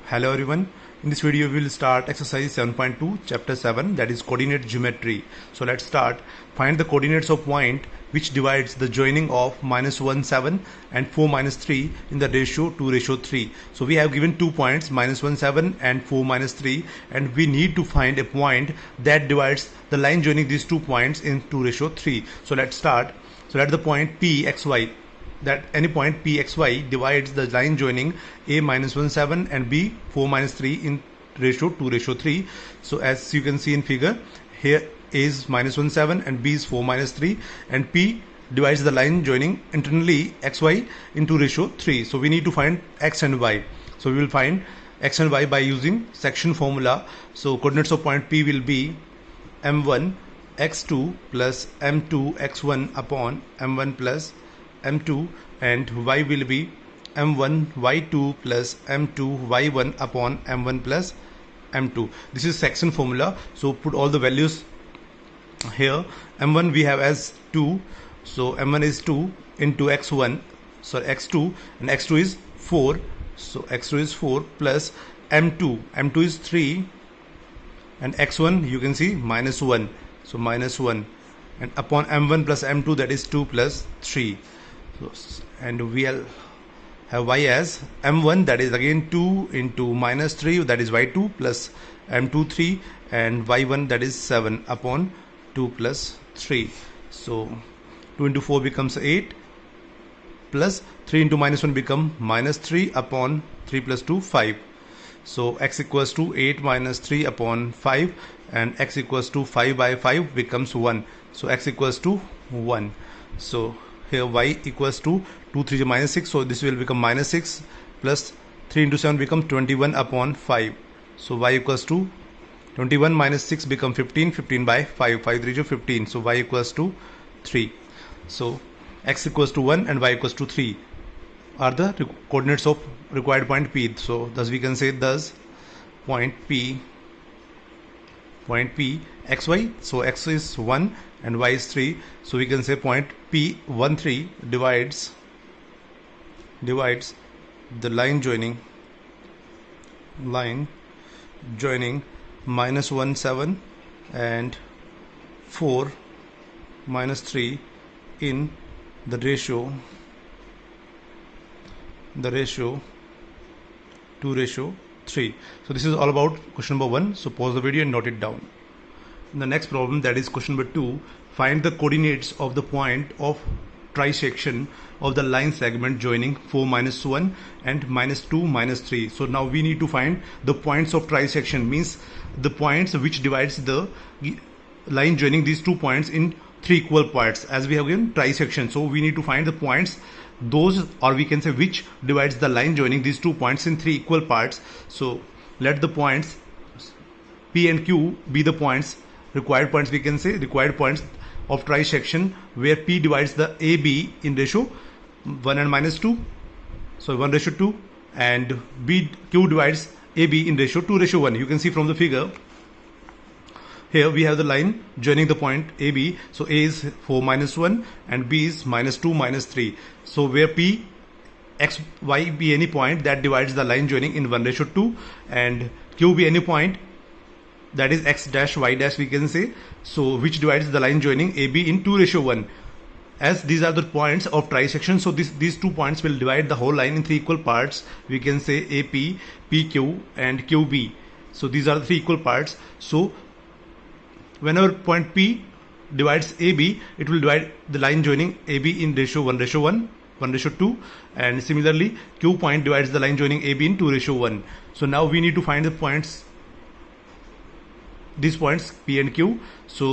Hello everyone. In this video we will start exercise 7.2 chapter 7, that is coordinate geometry. So let's start. Find the coordinates of point which divides the joining of -1 7 and 4 3 in the ratio 2:3. So we have given 2 points, -1 7 and 4 3, and we need to find a point that divides the line joining these 2 points in 2:3. So let's start. So let the point PXY, that any point PXY divides the line joining A -1 7 and B 4 3 in ratio 2:3. So as you can see in figure, here A is -1 7 and B is 4 3, and P divides the line joining internally XY into ratio 3. So we need to find X and Y. So we will find X and Y by using section formula. So coordinates of point P will be M1 x2 plus M2 x1 upon M1 plus M2, and Y will be M1 y2 plus M2 y1 upon M1 plus M2. This is section formula. So put all the values here. M1 we have as 2, so M1 is 2 into x1, so x2, and x2 is 4, so x2 is 4 plus M2 is 3, and x1 you can see -1, so -1, and upon M1 plus M2, that is 2 plus 3. So, and we'll have Y as M1, that is again 2 into -3, that is y2, plus M2 3, and y1, that is 7 upon 2 plus 3. So 2 into 4 becomes 8, plus 3 into -1 become -3 upon 3 plus 2 5. So x equals to 8 minus 3 upon 5, and x equals to 5 by 5 becomes 1. So x equals to 1. So here y equals to 2 3 minus 6, so this will become -6, plus 3 into 7 become 21 upon 5. So y equals to 21 minus 6 become 15, 15 by 5, 5 3 15, so y equals to 3. So x equals to 1 and y equals to 3 are the coordinates of required point P. So thus we can say thus point P xy, so x is 1 and y is 3, so we can say point P 1 3 divides the line joining -1 7 and 4 3 in the ratio 2:3. So this is all about question number 1. So pause the video and note it down. In the next problem, that is question number 2, find the coordinates of the point of trisection of the line segment joining 4 1 and -2 3. So now we need to find the points of trisection, means the points which divides the line joining these 2 points in 3 equal parts, as we have given trisection. So we need to find the points, those, or we can say which divides the line joining these 2 points in 3 equal parts. So let the points P and Q be the points, required points, we can say required points of trisection, where P divides the AB in ratio 1 and -2, so 1:2, and Q divides AB in ratio 2:1. You can see from the figure, here we have the line joining the point AB. So A is 4 1 and B is -2 3. So where P X Y be any point that divides the line joining in 1:2, and Q be any point that is X dash Y dash, we can say, so which divides the line joining AB in 2:1. As these are the points of trisection, so these 2 points will divide the whole line in 3 equal parts. We can say AP, PQ and QB. So these are the 3 equal parts. So whenever point P divides AB, it will divide the line joining AB in ratio 1:1, 1:2, and similarly Q point divides the line joining AB in 2:1. So now we need to find the points, these points P and Q. So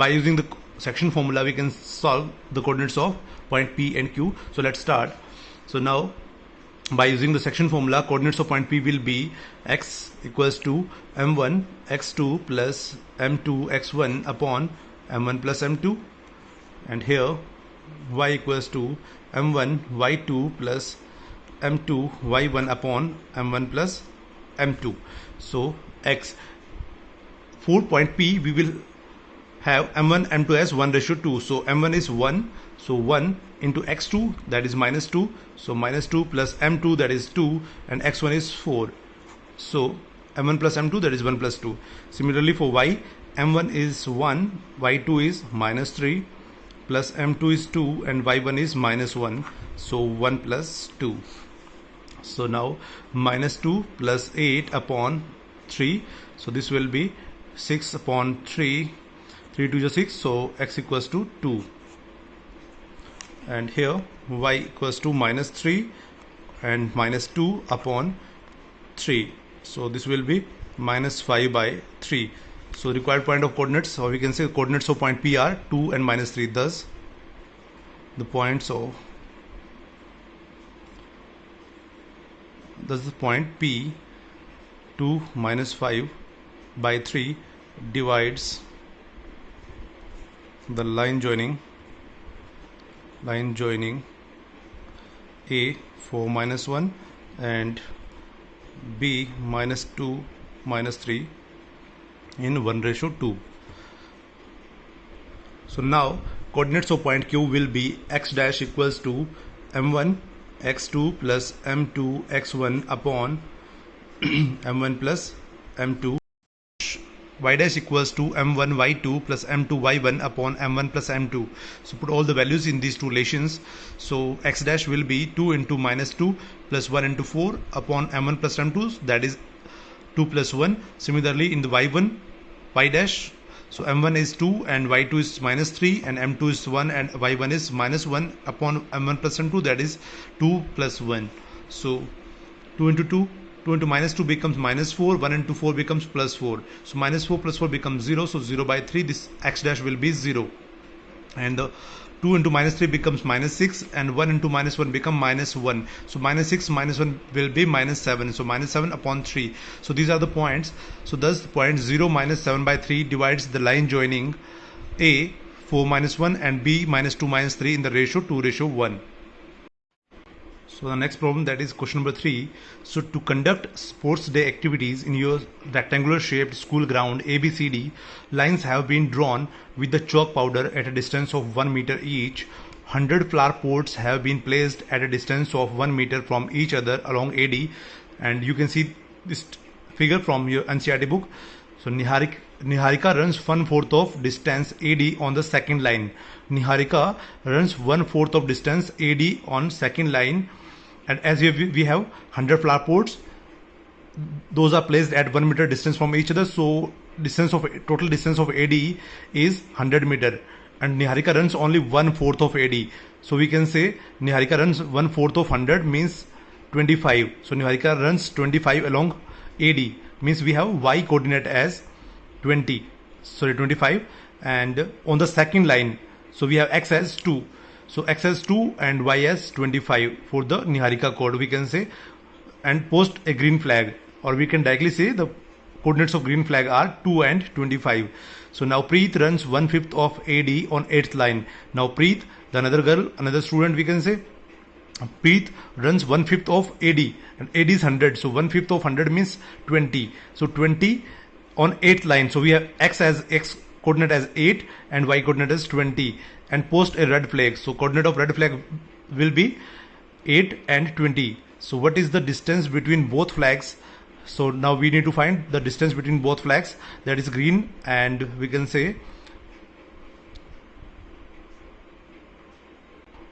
by using the section formula, we can solve the coordinates of point P and Q. So let's start. So now by using the section formula, coordinates of point P will be x equals to M1 x2 plus M2 x1 upon M1 plus M2, and here y equals to M1 y2 plus M2 y1 upon M1 plus M2. So x, for point P we will have M1 M2 as 1:2. So M1 is 1, so 1 into x2, that is -2, so -2 plus M2, that is 2, and x1 is 4. So m1 plus m2, that is 1 plus 2. Similarly for y, m1 is 1, y2 is minus 3, plus m2 is 2, and y1 is minus 1. So 1 plus 2. So now minus 2 plus 8 upon 3. So this will be 6 upon 3. 3 to 6. So x equals to 2. And here y equals to minus 3 and minus 2 upon 3. So this will be minus 5 by 3. So required point of coordinates, or we can say coordinates of point P are 2 and minus 3. Thus the point P 2 minus 5 by 3 divides the line joining A 4 minus 1 and B minus 2 minus 3 in 1:2. So now coordinates of point Q will be x dash equals to m1 x2 plus m2 x1 upon m1 plus m2. Y dash equals to m1 y2 plus m2 y1 upon m1 plus m2. So put all the values in these two relations. So x dash will be 2 into minus 2 plus 1 into 4 upon m1 plus m2, that is 2 plus 1. Similarly in the y1, y dash, so m1 is 2 and y2 is minus 3 and m2 is 1 and y1 is minus 1 upon m1 plus m2, that is 2 plus 1. So 2 into 2, 2 into minus 2 becomes minus 4, 1 into 4 becomes plus 4. So minus 4 plus 4 becomes 0, so 0 by 3, this x dash will be 0. And 2 into minus 3 becomes minus 6 and 1 into minus 1 become minus 1. So minus 6 minus 1 will be minus 7. So minus 7 upon 3. So these are the points. So thus point 0 minus 7 by 3 divides the line joining A 4 minus 1 and B minus 2 minus 3 in the ratio 2:1. So the next problem, that is question number 3. So to conduct sports day activities in your rectangular shaped school ground ABCD, lines have been drawn with the chalk powder at a distance of 1 meter each. 100 flower pots have been placed at a distance of 1 meter from each other along AD, and you can see this figure from your NCERT book. So Niharika runs 1/4 of distance AD on the second line. Niharika runs 1/4 of distance AD on second line. And as we have 100 flower pots, those are placed at 1 meter distance from each other. So total distance of AD is 100 meter, and Niharika runs only 1/4 of AD. So we can say Niharika runs 1/4 of 100 means 25. So Niharika runs 25 along AD, means we have y coordinate as 25, and on the second line, so we have x as 2. So x as 2 and y as 25 for the Niharika code, we can say, and post a green flag, or we can directly say the coordinates of green flag are 2 and 25. So now Preet runs 1/5 of AD on 8th line. Now Preet, the another student, we can say, Preet runs 1/5 of AD, and AD is 100. So 1/5 of 100 means 20. So 20 on 8th line. So we have x coordinate as 8 and y coordinate as 20, and post a red flag. So coordinate of red flag will be 8 and 20. So what is the distance between both flags? So now we need to find the distance between both flags, that is green and we can say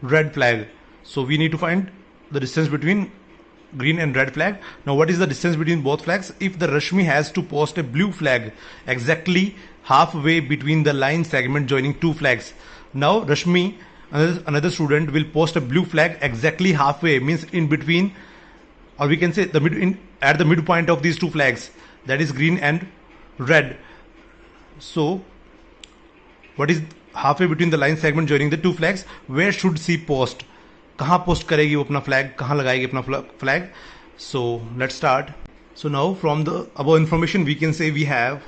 red flag. So we need to find the distance between green and red flag. Now what is the distance between both flags? If the Rashmi has to post a blue flag exactly halfway between the line segment joining two flags. Now Rashmi, another student, will post a blue flag exactly halfway, means in between, or we can say at the midpoint of these two flags, that is green and red. So what is halfway between the line segment joining the two flags? Where should she post? कहाँ post करेगी वो अपना flag, कहाँ लगाएगी अपना flag? So let's start. So now from the above information we can say we have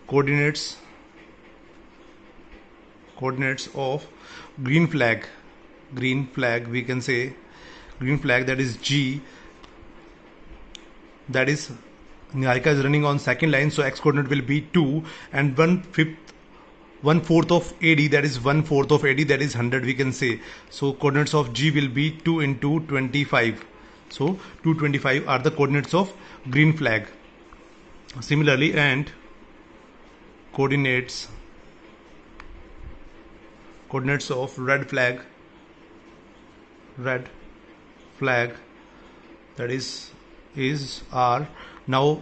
coordinates of green flag, we can say green flag, that is G, that is Niharika is running on second line, so x coordinate will be 2, and 1/4 of AD, that is 1/4 of AD, that is 100, we can say. So coordinates of G will be 2 into 25. So 225 are the coordinates of green flag. Similarly, and coordinates of red flag, that is are now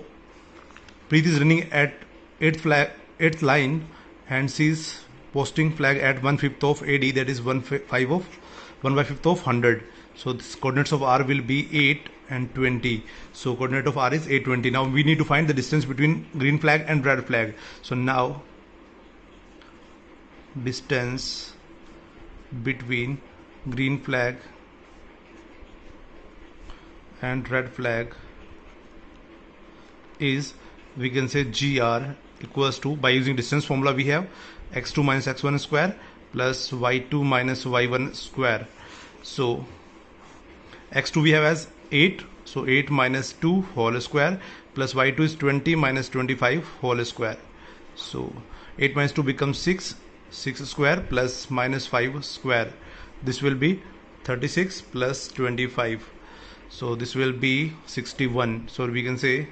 Preet is running at 8th line, and she is posting flag at 1/5 of AD, that is 1/5 of 100. So this coordinates of R will be 8 and 20. So coordinate of R is 820. Now we need to find the distance between green flag and red flag. So now distance between green flag and red flag is, we can say, GR equals to, by using distance formula we have x2 minus x1 square plus y2 minus y1 square. So x2 we have as 8, so 8 minus 2 whole square, plus y2 is 20 minus 25 whole square. So 8 minus 2 becomes 6 square plus minus 5 square. This will be 36 plus 25. So this will be 61. So we can say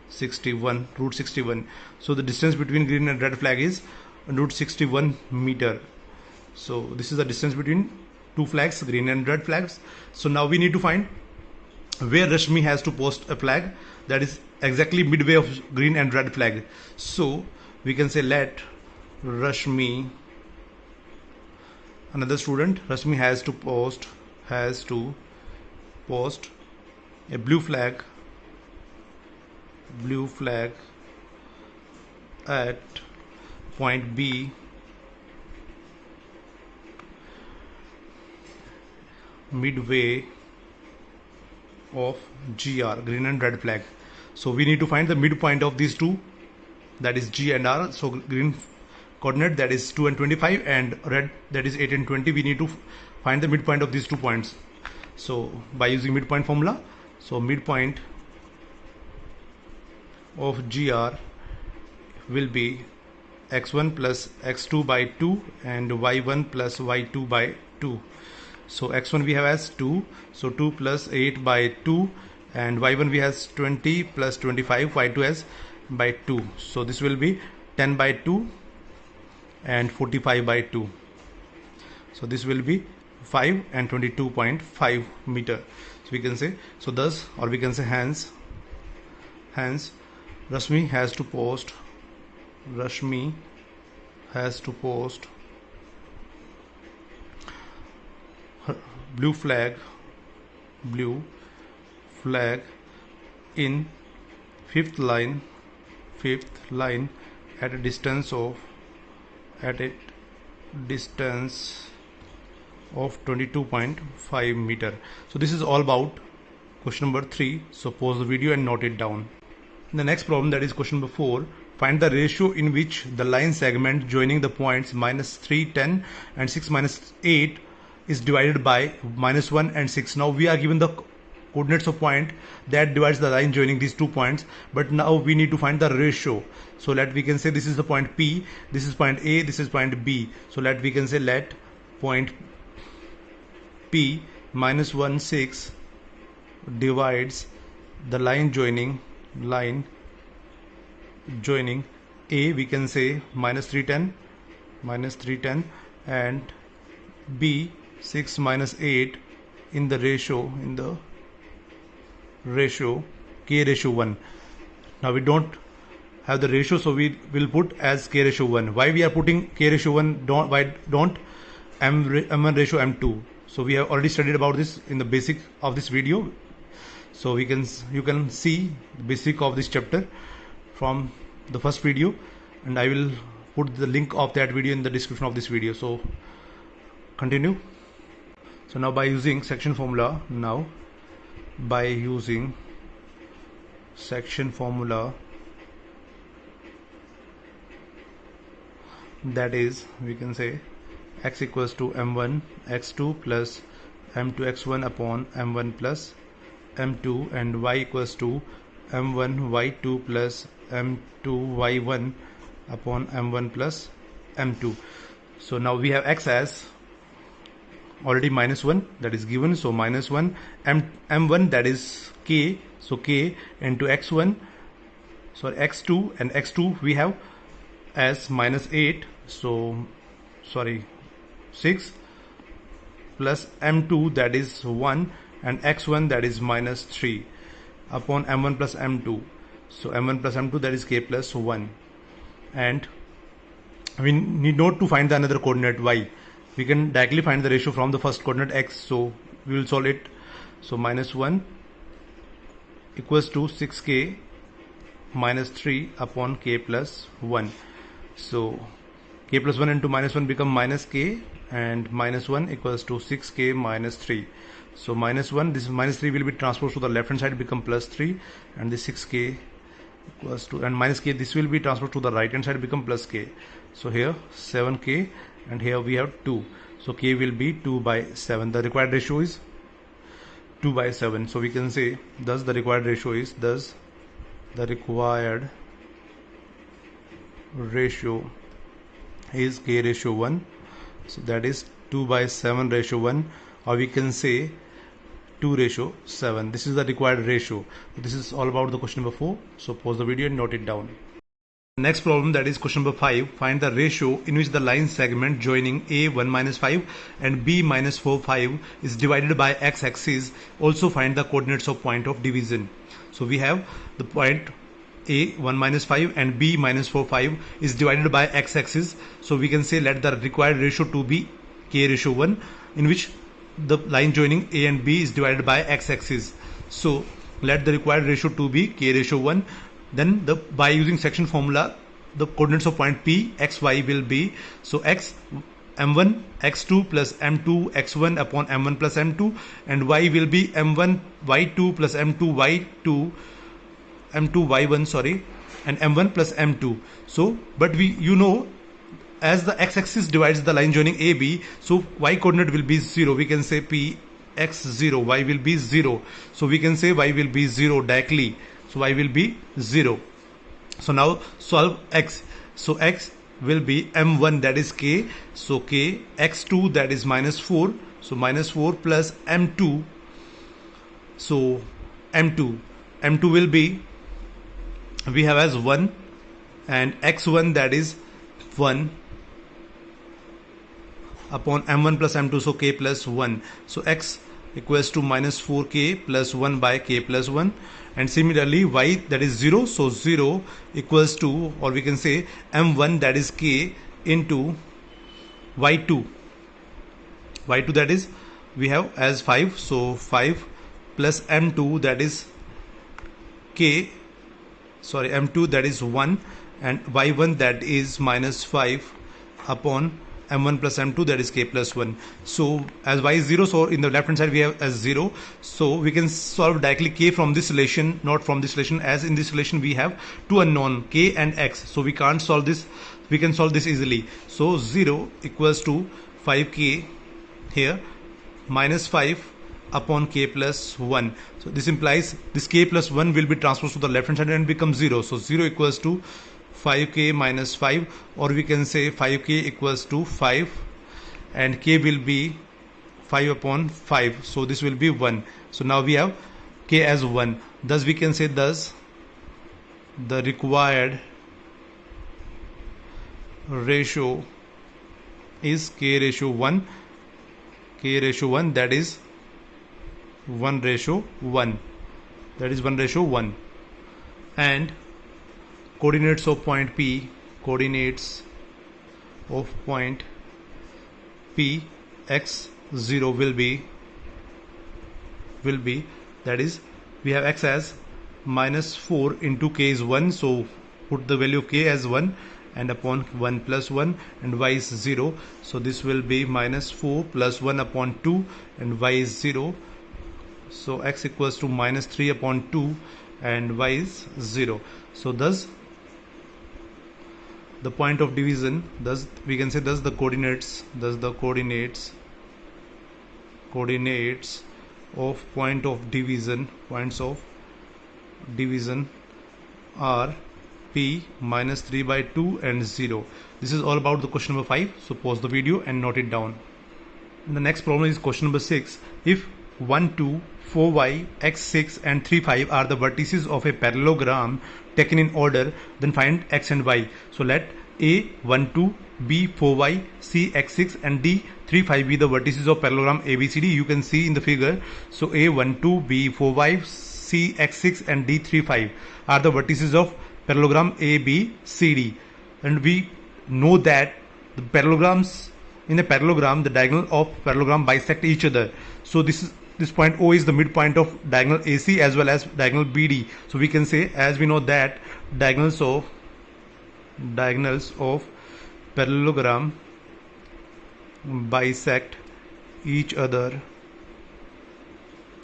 61, root 61. So the distance between green and red flag is root 61 meter. So this is the distance between two flags, green and red flags. So now we need to find where Rashmi has to post a flag that is exactly midway of green and red flag. So we can say, let Rashmi, another student, Rashmi has to post a blue flag at point B midway of GR, green and red flag. So we need to find the midpoint of these two, that is G and R. So green coordinate, that is 2 and 25, and red, that is 8 and 20. We need to find the midpoint of these 2 points. So by using midpoint formula, so midpoint of GR will be x1 plus x2 by 2 and y1 plus y2 by 2. So x1 we have as 2, so 2 plus 8 by 2, and y1 we has 20 plus 25, y2 as by 2. So this will be 10 by 2 and 45 by 2. So this will be 5 and 22.5 meter. So we can say, so thus, or we can say hence Rashmi has to post her blue flag in fifth line at a distance of 22.5 meter. So this is all about question number 3. So pause the video and note it down. The next problem, that is question number 4. Find the ratio in which the line segment joining the points -3, 10 and 6 minus 8 is divided by -1 and 6. Now we are given the coordinates of point that divides the line joining these 2 points, but now we need to find the ratio. So we can say this is the point P, this is point A, this is point B. So we can say let point P -1, 6 divides the line joining A, we can say -3, 10 and B 6 minus 8 in the ratio K ratio 1. Now we don't have the ratio, so we will put as K ratio 1. Why we are putting K ratio 1? Why don't M1 ratio M2? So we have already studied about this in the basic of this video. So you can see the basic of this chapter from the first video, and I will put the link of that video in the description of this video. So continue. So now by using section formula, that is, we can say x equals to m1 x2 plus m2 x1 upon m1 plus m2, and y equals to m1 y2 plus m2 y1 upon m1 plus m2. So now we have x as already -1 that is given, so -1 m1 that is k, so k into x1, sorry x2, and x2 we have as -8, so sorry 6 plus m2 that is 1 and x1 that is -3 upon m1 plus m2, so m1 plus m2 that is k plus 1, and we need not to find the another coordinate y. We can directly find the ratio from the first coordinate x, so we will solve it. So -1 equals to 6k minus 3 upon k plus 1. So k plus 1 into -1 become -k, and -1 equals to 6k minus 3. So -1, this -3 will be transposed to the left hand side, become +3, and this 6k equals to, and -k, this will be transposed to the right hand side, become +k. So here 7k, and here we have 2. So k will be 2 by 7. The required ratio is 2 by 7. So we can say thus the required ratio is k ratio 1. So that is 2 by 7 ratio 1, or we can say 2 ratio 7. This is the required ratio. This is all about the question number 4. So pause the video and note it down. Next problem, that is question number 5. Find the ratio in which the line segment joining A 1 minus 5 and B minus 4 5 is divided by x-axis. Also find the coordinates of point of division. So we have the point A 1 minus 5 and B minus 4 5 is divided by x-axis. So we can say let the required ratio to be k ratio 1, in which the line joining A and B is divided by x-axis. So let the required ratio to be k ratio 1. Then by using section formula, the coordinates of point P x y will be, so x m1 x2 plus m2 x1 upon m1 plus m2, and y will be m1 y2 plus m2 y2 m2 y1, sorry, and m1 plus m2. So but as the x-axis divides the line joining AB, so y coordinate will be 0. We can say P x 0, y will be 0. So we can say y will be 0 directly. So y will be 0. So now solve x. So x will be m1 that is k. So k, x2 that is -4. So -4 plus m2. So m2 will be, we have as 1, and x1 that is 1 upon m1 plus m2, so k plus 1. So x equals to -4k plus 1 by k plus 1, and similarly y that is 0, so 0 equals to, or we can say m1 that is k into y2 that is, we have as 5, so 5 plus m2 that is k, sorry m2 that is 1, and y1 that is -5 upon m1 plus m2 that is k plus 1. So as y is 0, so in the left hand side we have as 0. So we can solve directly k from this relation, not from this relation, as in this relation we have two unknown k and x. So we can't solve this, we can solve this easily. So 0 equals to 5k here -5 upon k plus 1. So this implies this k plus 1 will be transposed to the left hand side and become 0. So 0 equals to 5k minus 5, or we can say 5k equals to 5, and k will be 5 upon 5. So this will be 1. So now we have k as 1. Thus we can say thus the required ratio is k ratio 1. K ratio 1, that is 1 ratio 1. That is 1 ratio 1. And coordinates of point P, coordinates of point P x0 will be, that is, we have x as -4 into k is 1, so put the value of k as 1, and upon 1 plus 1, and y is 0, so this will be -4 plus 1 upon 2, and y is 0, so x equals to -3 upon 2, and y is 0. So thus the point of division, thus we can say thus the coordinates of point of division, points of division are P -3 by 2 and 0. This is all about the question number 5. So pause the video and note it down. The next problem is question number 6. If 1, 2, 4y, x6 and 3, 5 are the vertices of a parallelogram taken in order, then find x and y. So let A 1, 2, B 4y, C x6 and D 3, 5 be the vertices of parallelogram ABCD. You can see in the figure. So A 1, 2, B 4y, C x6 and D 3, 5 are the vertices of parallelogram ABCD. And we know that the parallelograms in a parallelogram, the diagonal of parallelogram bisect each other. So this point O is the midpoint of diagonal AC as well as diagonal BD. So we can say, as we know that diagonals of parallelogram bisect each other.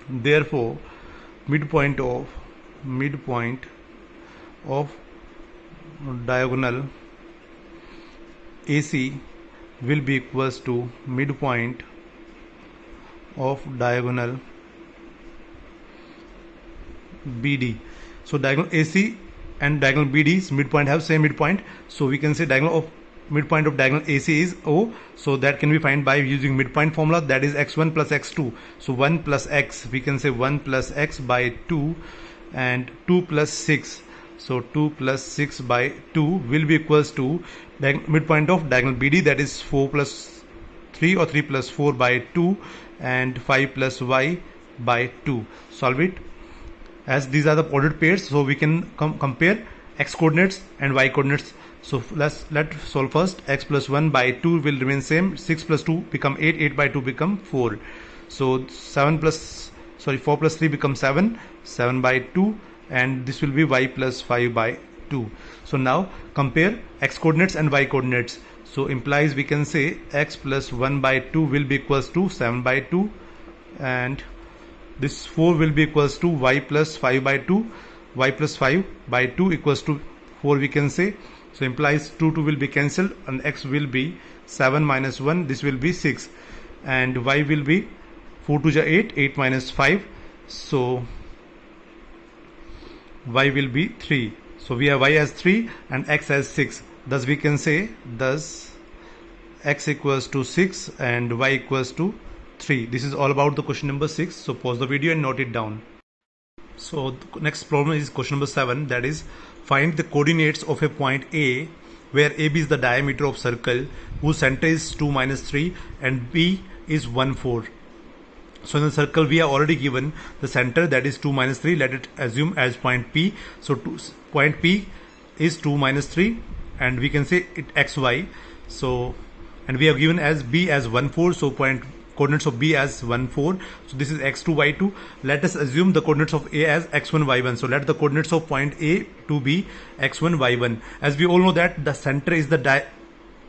Therefore, midpoint of diagonal AC will be equals to midpoint of diagonal BD. So diagonal AC and diagonal BD's midpoint have same midpoint. So we can say midpoint of diagonal AC is O. So that can be found by using midpoint formula, that is x1 plus x2. So 1 plus x, we can say 1 plus x by 2 and 2 plus 6. So 2 plus 6 by 2 will be equals to midpoint of diagonal BD, that is 4 plus 3 or 3 plus 4 by 2 and 5 plus y by 2. Solve it. As these are the ordered pairs, so we can compare x coordinates and y coordinates. So let's solve first. X plus 1 by 2 will remain same. 6 plus 2 become 8. 8 by 2 become 4. So 4 plus 3 becomes 7. 7 by 2. And this will be y plus 5 by 2. So now compare x coordinates and y coordinates. So implies we can say x plus 1 by 2 will be equals to 7 by 2, and this 4 will be equals to y plus 5 by 2. Y plus 5 by 2 equals to 4, we can say. So implies 2 will be cancelled and x will be 7 minus 1, this will be 6, and y will be 4 to the 8, 8 minus 5, so y will be 3. So we have y as 3 and x as 6. Thus we can say, thus x equals to 6 and y equals to 3. This is all about the question number 6. So pause the video and note it down. So the next problem is question number 7, that is find the coordinates of a point A where AB is the diameter of circle whose center is 2 minus 3 and B is 1 4. So in the circle we have already given the center, that is 2 minus 3. Let it assume as point P. So point P is 2 minus 3 and we can say it xy. So and we have given as B as 1 4. So coordinates of B as 1 4. So this is x2 y2. Let us assume the coordinates of A as x1 y1. So let the coordinates of point A to be x1 y1. As we all know that the center is the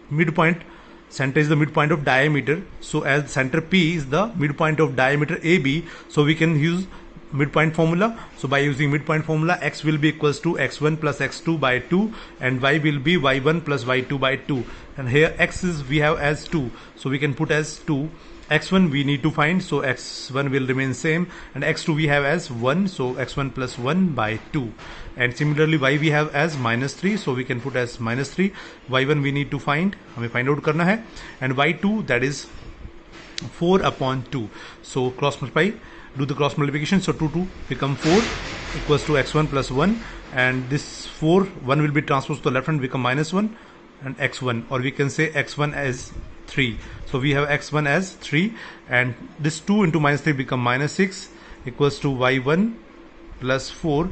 midpoint. Center is the midpoint of diameter. So as center P is the midpoint of diameter AB, so we can use midpoint formula. So by using midpoint formula, x will be equals to x1 plus x2 by 2 and y will be y1 plus y2 by 2. And here x is we have as 2. So we can put as 2. X1 we need to find, so x1 will remain same, and x2 we have as 1, so x1 plus 1 by 2. And similarly y we have as minus 3, so we can put as minus 3. y1 we need to find, हमें find out करना है, and y2 that is 4 upon 2. So cross multiply, do the cross multiplication. So 2 become 4 equals to x1 plus 1, and this 1 will be transposed to the left hand, become minus 1 and x1, or we can say x1 as 3. So we have x1 as 3, and this 2 into minus 3 become minus 6 equals to y1 plus 4,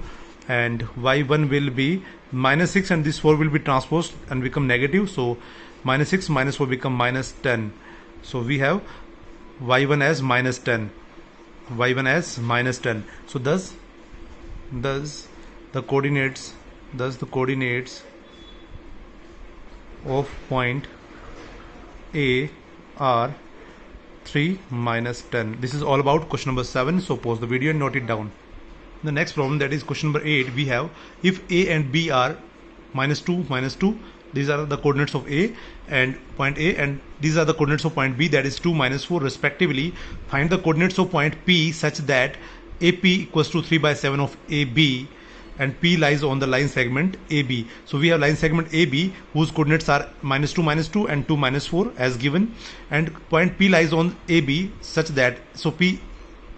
and y1 will be minus 6 and this 4 will be transposed and become negative. So minus 6 minus 4 become minus 10. So we have y1 as minus 10. Y1 as minus 10. So thus the coordinates of point A are 3 minus 10. This is all about question number 7. So pause the video and note it down. The next problem, that is question number 8, we have if A and B are minus 2, these are the coordinates of A and point A, and these are the coordinates of point B, that is 2 minus 4 respectively. Find the coordinates of point P such that AP equals to 3 by 7 of AB and P lies on the line segment AB. So we have line segment AB whose coordinates are -2, and 2, -4 as given, and point P lies on AB such that, so P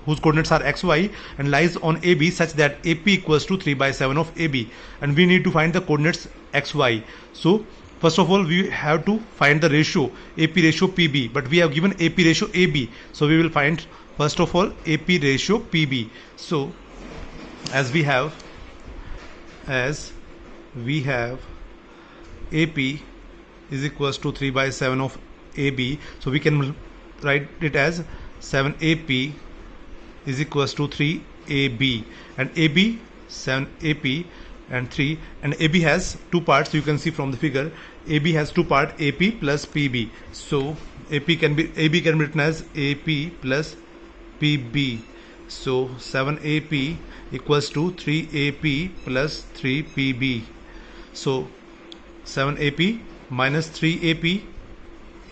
whose coordinates are xy and lies on AB such that AP equals to 3/7 of AB, and we need to find the coordinates xy. So first of all we have to find the ratio AP ratio PB, but we have given AP ratio AB, so we will find first of all AP ratio PB. So as we have AP is equals to 3/7 of AB, so we can write it as 7AP is equals to 3AB, and AB 7AP and 3, and AB has two parts. You can see from the figure AB has two parts, AP plus PB. So AB can be written as AP plus PB. So 7AP equals to 3AP plus 3PB. So 7AP minus 3AP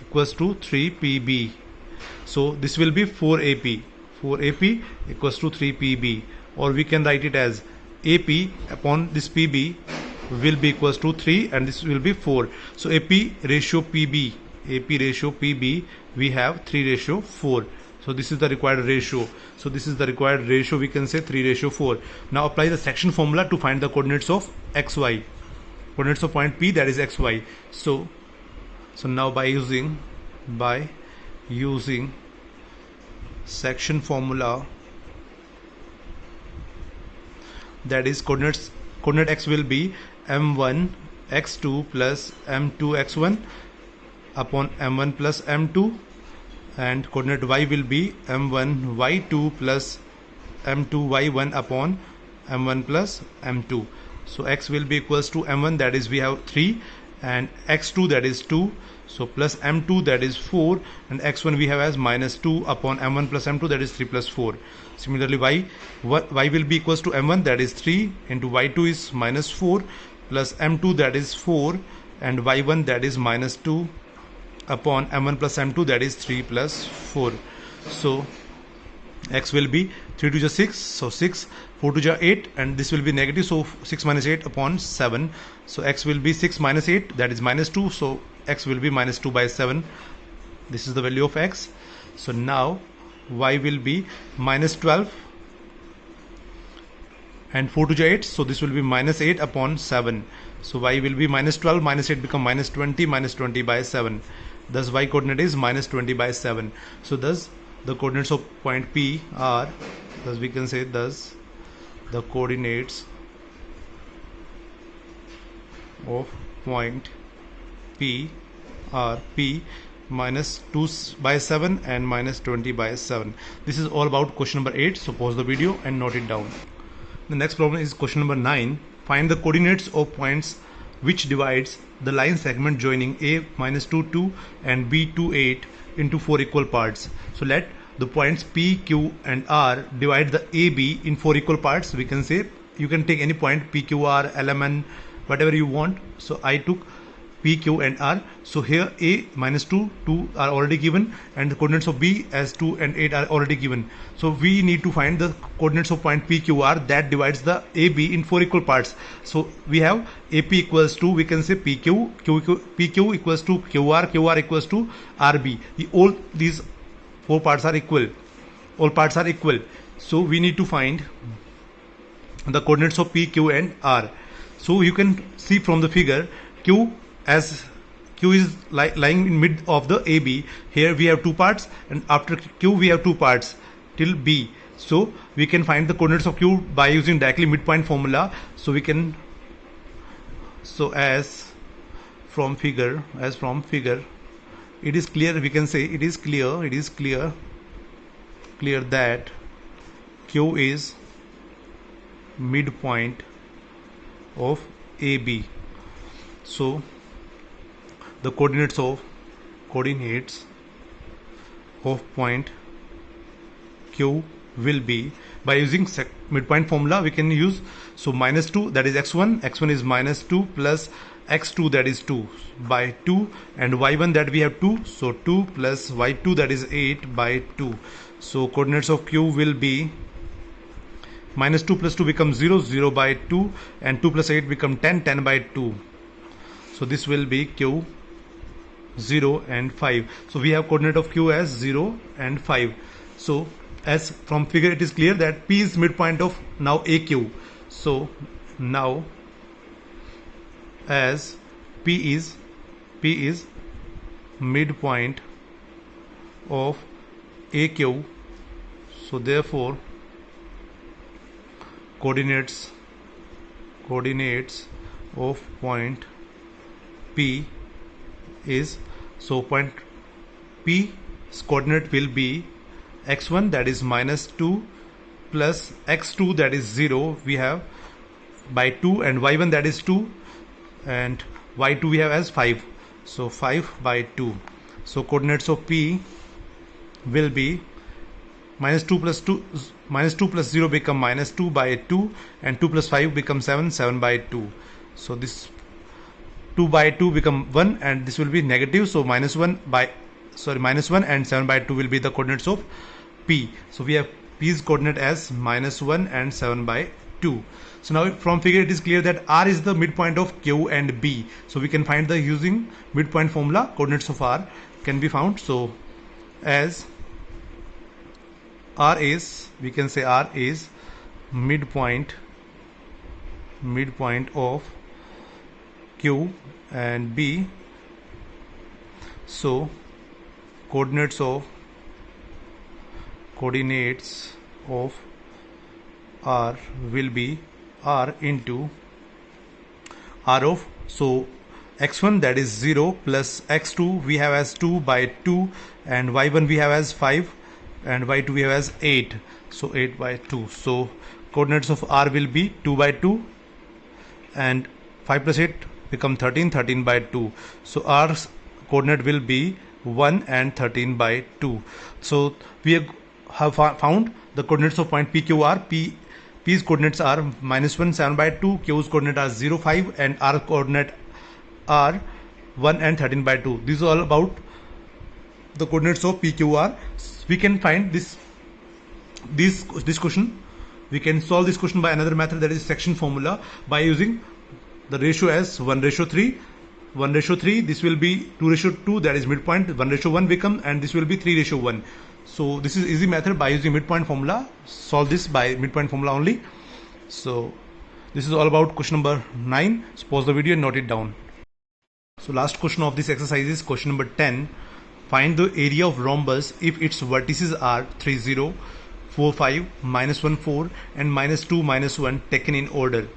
equals to 3PB. So this will be 4AP. 4AP equals to 3PB, or we can write it as AP upon this PB will be equals to 3, and this will be 4. So AP ratio PB, we have 3/4. So this is the required ratio. So this is the required ratio, we can say 3/4. Now apply the section formula to find the coordinates of xy, coordinates of point P, that is xy. So now by using section formula, that is coordinate x will be m1 x2 plus m2 x1 upon m1 plus m2, and coordinate y will be m1 y2 plus m2 y1 upon m1 plus m2. So x will be equals to m1, that is we have 3, and x2 that is 2, so plus m2 that is 4, and x1 we have as -2 upon m1 plus m2, that is 3 plus 4. Similarly y will be equals to m1, that is 3, into y2 is -4 plus m2 that is 4, and y1 that is -2 upon m1 plus m2, that is 3 plus 4. So x will be 3 to the 6, so 6, 4 to the 8, and this will be negative, so 6 minus 8 upon 7. So x will be 6 minus 8, that is -2, so x will be -2/7. This is the value of x. So now y will be -12 and 4 to the 8, so this will be -8 upon 7. So y will be -12, -8 become -20, -20/7. Thus y coordinate is -20/7. So thus the coordinates of point P are, thus we can say, thus the coordinates of point P are P -2/7 and -20/7. This is all about question number 8. So pause the video and note it down. The next problem is question number 9. Find the coordinates of points which divides the line segment joining A -2, 2 and B 2, 8 into 4 equal parts. So let the points P, Q and R divide the AB in 4 equal parts. We can say, you can take any point P, Q, R, LMN, whatever you want. So I took P, Q and R. So here A -2, 2 are already given, and the coordinates of B as 2 and 8 are already given. So we need to find the coordinates of point P, Q, R that divides the AB in 4 equal parts. So we have AP equals to, we can say PQ, PQ equals to QR, QR equals to RB. All these 4 parts are equal. All parts are equal. So we need to find the coordinates of P, Q and R. So you can see from the figure, Q as Q is lying in mid of the AB. Here we have 2 parts, and after Q we have 2 parts till B. So we can find the coordinates of Q by using directly midpoint formula. So we can, as from figure, it is clear, we can say it is clear that Q is midpoint of AB. So the coordinates of point Q will be, by using midpoint formula we can use, so -2 that is x1 is -2 plus x2 that is 2 by 2, and y1 that we have 2, so 2 plus y2 that is 8 by 2. So coordinates of Q will be minus 2 plus 2 becomes 0, 0 by 2, and 2 plus 8 become 10, 10 by 2. So this will be Q 0 and 5. So we have coordinate of Q as 0 and 5. So as from figure it is clear that P is midpoint of now AQ. So now as P is midpoint of AQ, so therefore coordinates of point P is, so point P's coordinate will be x1, that is minus 2, plus x2, that is 0 we have by 2, and y1, that is 2, and y2 we have as 5, so 5 by 2. So coordinates of P will be minus 2 plus 0 become minus 2 by 2, and 2 plus 5 become 7, 7 by 2. So this 2 by 2 become 1, and this will be negative, so minus 1 and 7 by 2 will be the coordinates of P. So we have P's coordinate as minus 1 and 7 by 2. So now from figure it is clear that R is the midpoint of Q and B. So we can find the using midpoint formula, coordinates of R can be found. So as R is, we can say R is midpoint of Q and B. So coordinates of R will be R into R of, so x1, that is 0, plus x2 we have as 2 by 2, and y1 we have as 5, and y2 we have as 8, so 8 by 2. So coordinates of R will be 2 by 2, and 5 plus 8 become 13, 13 by 2. So R's coordinate will be 1 and 13 by 2. So we have found the coordinates of point PQR. P's coordinates are minus 1, 7 by 2, Q's coordinate are 0, 5, and R coordinate are 1 and 13 by 2. These are all about the coordinates of PQR. We can find this question. We can solve this question by another method, that is section formula, by using the ratio as 1:3. 1:3, this will be 2:2, that is midpoint. 1:1 become, and this will be 3:1. So this is easy method by using midpoint formula. Solve this by midpoint formula only. So this is all about question number 9. So pause the video and note it down. So last question of this exercise is question number 10. Find the area of rhombus if its vertices are 3, 0, 4, 5, minus 1, 4, and minus 2, minus 1 taken in order.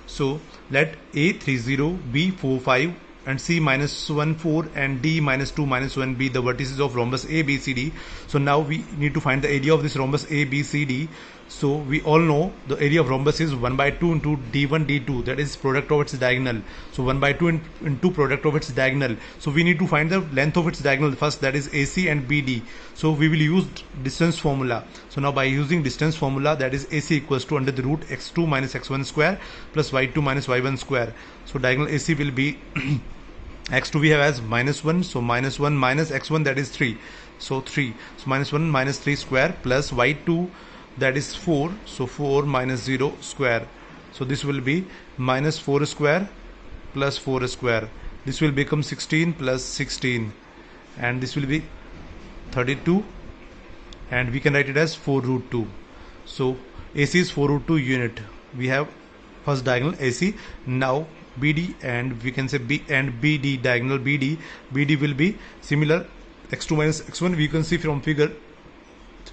So let A 3, 0, B 4, 5, and C minus 1, 4, and D minus 2, minus 1 be the vertices of rhombus A, B, C, D. So now we need to find the area of this rhombus A, B, C, D. So we all know the area of rhombus is 1 by 2 into D1, D2, that is product of its diagonal. So 1 by 2 into product of its diagonal. So we need to find the length of its diagonal first, that is AC and BD. So we will use distance formula. So now by using distance formula, that is AC equals to under the root x2 minus x1 square plus y2 minus y1 square. So diagonal AC will be x2 we have as minus 1, so minus 1 minus x1, that is 3, so 3, so minus 1 minus 3 square plus y2, that is 4, so 4 minus 0 square. So this will be minus 4 square plus 4 square. This will become 16 plus 16, and this will be 32, and we can write it as 4√2. So AC is 4√2 unit. We have first diagonal AC. Now BD, and we can say B and BD, diagonal BD will be similar, x2 minus x1. We can see from figure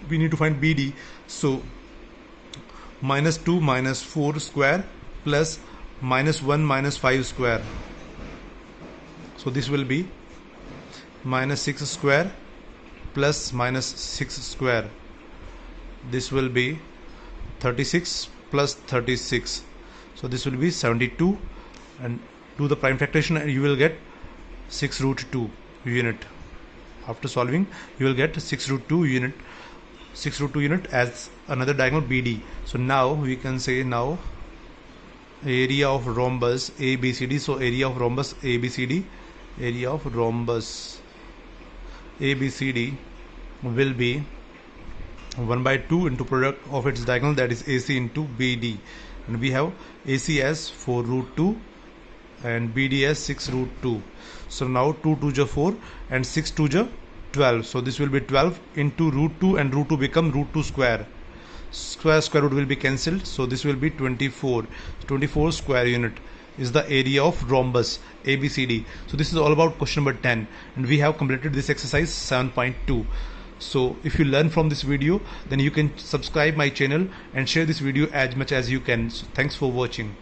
we need to find BD. So minus 2 minus 4 square plus minus 1 minus 5 square. So this will be minus 6 square plus minus 6 square. This will be 36 plus 36. So this will be 72, and do the prime factorization and you will get 6√2 unit. After solving, you will get 6√2 unit as another diagonal BD. So now we can say now area of rhombus ABCD. So area of rhombus ABCD will be 1 by 2 into product of its diagonal, that is AC into BD, and we have AC as 4 root 2 and BD as 6 root 2. So now 2 2 ja 4 and 6 2 ja 12. So this will be 12 into root 2, and root 2 become root 2 square. Square root will be cancelled, so this will be 24. 24 square unit is the area of rhombus ABCD. So this is all about question number 10, and we have completed this exercise 7.2. So if you learn from this video, then you can subscribe my channel and share this video as much as you can. So thanks for watching.